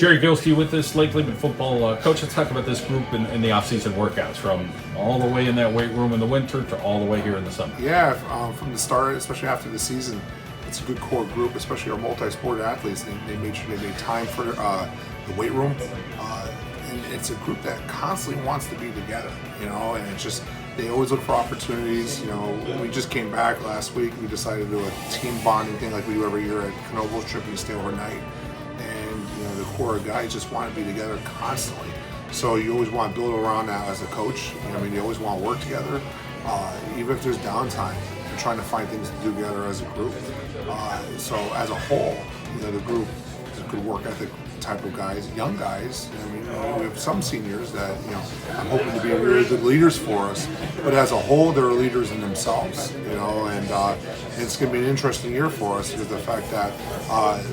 Jerry Gilsky with us, Lake Lebanon football coach. Let's talk about this group and the off-season workouts, from all the way in that weight room in the winter to all the way here in the summer. Yeah, from the start, especially after the season, it's a good core group, especially our multi-sport athletes. They made sure they made time for the weight room. And it's a group that constantly wants to be together, and it's just, they always look for opportunities. We just came back last week. We decided to do a team bonding thing like we do every year at Canobo's trip. We stay overnight. And, the core of guys just want to be together constantly. So you always want to build around that as a coach. You always want to work together. Even if there's downtime, you're trying to find things to do together as a group. So as a whole, the group is a good work ethic type of guys, young guys. We have some seniors that, I'm hoping to be really good leaders for us. But as a whole, they're leaders in themselves, and it's going to be an interesting year for us because the fact that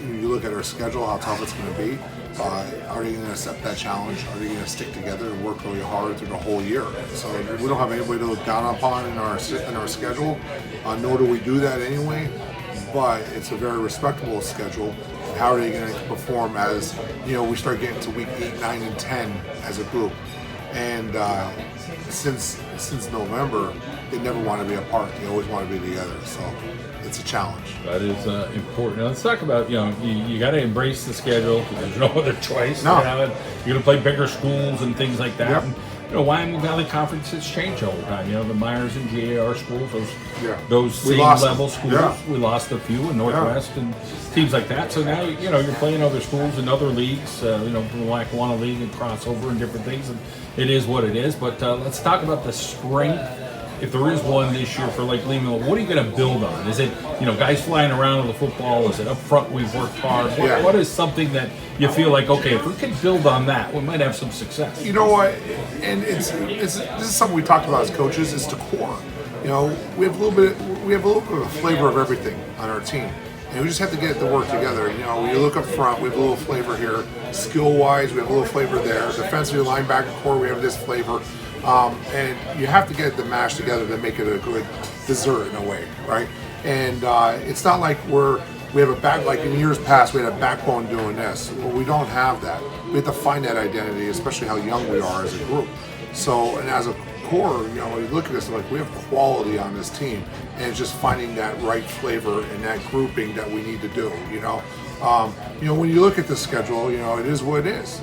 you look at our schedule, how tough it's going to be. Are they going to accept that challenge? Are they going to stick together and work really hard through the whole year? So we don't have anybody to look down upon in our schedule, nor do we do that anyway. But it's a very respectable schedule. How are they going to perform as we start getting to week 8, 9, and 10 as a group? And since November, they never want to be apart. They always want to be together. So it's a challenge. That is important. Now, let's talk about you got to embrace the schedule because there's no other choice. No. You're going to play bigger schools and things like that. Yep. And, Wyoming Valley conferences change all the time. The Myers and GAR schools, those same level schools. Yeah. We lost a few in Northwest and teams like that. So now you're playing other schools in other leagues. The Lackawanna League and crossover and different things. And it is what it is. But let's talk about the strength. If there is one this year for Lake Lebanon, what are you going to build on? Is it, guys flying around with the football? Is it up front we've worked hard? What is something that you feel like, okay, if we could build on that, we might have some success? You know what? And this is something we talked about as coaches. It's the core. We have a little bit of a flavor of everything on our team. And we just have to get it to work together. When you look up front, we have a little flavor here. Skill-wise, we have a little flavor there. Defensively, linebacker core, we have this flavor. And you have to get it to mash together to make it a good dessert in a way, right? And it's not like we have a back, like in years past, we had a backbone doing this. Well, we don't have that. We have to find that identity, especially how young we are as a group. So, and as a core, when you look at this, like we have quality on this team, and it's just finding that right flavor and that grouping that we need to do. When you look at the schedule, it is what it is.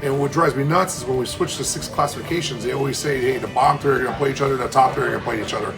And what drives me nuts is when we switch to 6 classifications, they always say, hey, the bottom 3 are going to play each other, the top 3 are going to play each other.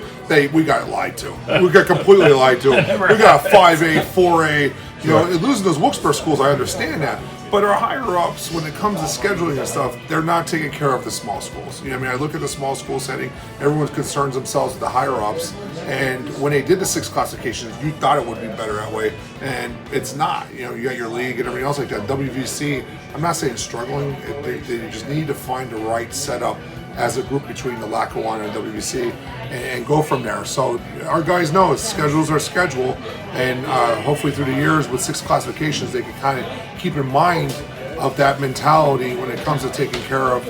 We got lied to. We got completely lied to. We got a 5A, 4A. Losing those Wilkesboro schools, I understand that. But our higher-ups, when it comes to scheduling and stuff, they're not taking care of the small schools. I look at the small school setting, everyone concerns themselves with the higher-ups. And when they did the 6 classifications, you thought it would be better that way. And it's not. You got your league and everything else like that. WVC, I'm not saying struggling. They just need to find the right setup as a group between the Lackawanna and WVC and go from there. So our guys know schedules are schedule, and hopefully through the years with 6 classifications, they can kind of keep in mind of that mentality when it comes to taking care of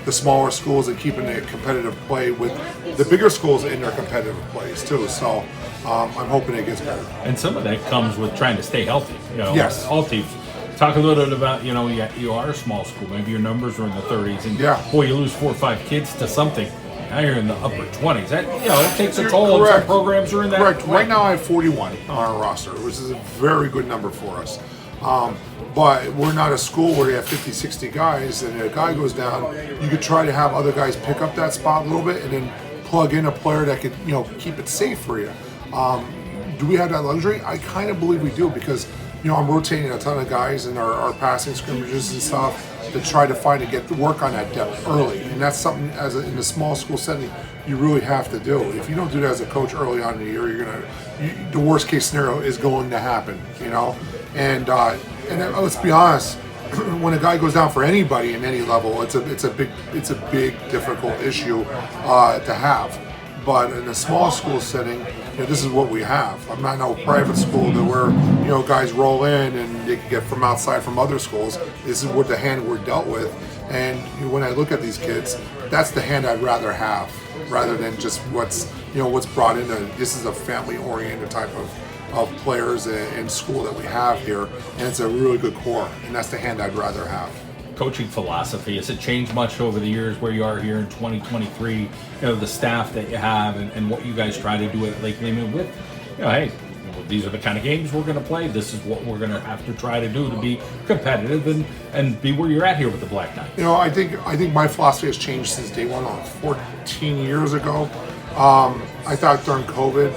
the smaller schools and keeping a competitive play with the bigger schools in their competitive plays too. So I'm hoping it gets better. And some of that comes with trying to stay healthy. Yes. All teams. Talk a little bit about, you are a small school. Maybe your numbers are in the 30s, and boy, you lose 4 or 5 kids to something. Now you're in the upper 20s. That it takes a toll. And some programs are in that. Correct. Right now, I have 41 on our roster, which is a very good number for us. But we're not a school where you have 50, 60 guys, and if a guy goes down, you could try to have other guys pick up that spot a little bit, and then plug in a player that could, keep it safe for you. Do we have that luxury? I kind of believe we do because. I'm rotating a ton of guys in our passing scrimmages and stuff to try to find and get to work on that depth early. And that's something in a small school setting you really have to do. If you don't do that as a coach early on in the year, the worst case scenario is going to happen. And let's be honest, when a guy goes down for anybody in any level, it's a big difficult issue to have. But in a small school setting, this is what we have. I'm not no private school that where guys roll in and they can get from outside from other schools. This is what the hand we're dealt with. And when I look at these kids, that's the hand I'd rather have, rather than just what's brought in. This is a family-oriented type of of players and school that we have here, and it's a really good core, and that's the hand I'd rather have. Coaching philosophy, has it changed much over the years where you are here in 2023? You know, the staff that you have and what you guys try to do at Lake Lehman with, you know, hey, these are the kind of games we're going to play. This is what we're going to have to try to do to be competitive and be where you're at here with the Black Knights. You know, I think my philosophy has changed since day one, 14 years ago. I thought during COVID,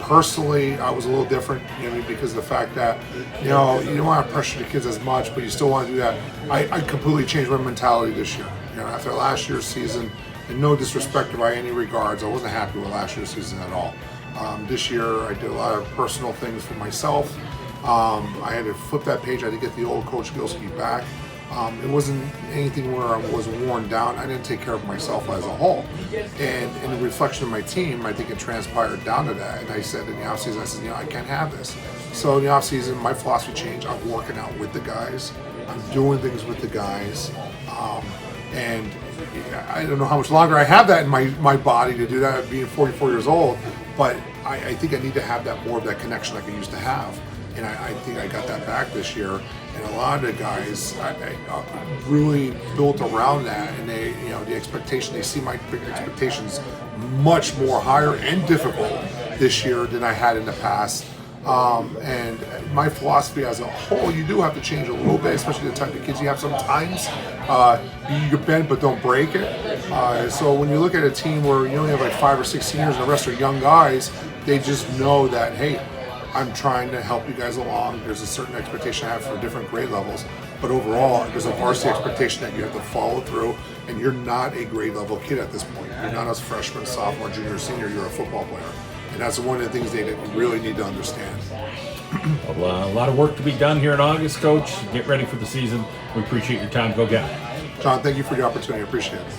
personally, I was a little different, you know, because of the fact that, you know, you don't want to pressure the kids as much, but you still want to do that. I completely changed my mentality this year. You know, after last year's season, and no disrespect by any regards, I wasn't happy with last year's season at all. This year, I did a lot of personal things for myself. I had to flip that page. I had to get the old Coach Gilsky back. It wasn't anything where I was worn down. I didn't take care of myself as a whole. And in the reflection of my team, I think it transpired down to that. And I said in the offseason, I said, you know, I can't have this. So in the offseason, my philosophy changed. I'm working out with the guys. I'm doing things with the guys. And I don't know how much longer I have that in my body to do that, being 44 years old. But I think I need to have that more of that connection like I used to have. And I think I got that back this year. And a lot of the guys I really built around that, and they, you know, the expectation, they see my expectations much more higher and difficult this year than I had in the past. And my philosophy as a whole, you do have to change a little bit, especially the type of kids you have sometimes. You bend but don't break it. So when you look at a team where you only have like 5 or 6 seniors and the rest are young guys, they just know that, hey, I'm trying to help you guys along. There's a certain expectation I have for different grade levels, but overall, there's a varsity expectation that you have to follow through, and you're not a grade level kid at this point. You're not a freshman, sophomore, junior, senior, you're a football player. And that's one of the things they really need to understand. Well, a lot of work to be done here in August, Coach. Get ready for the season. We appreciate your time. Go get it. John, thank you for the opportunity. I appreciate it.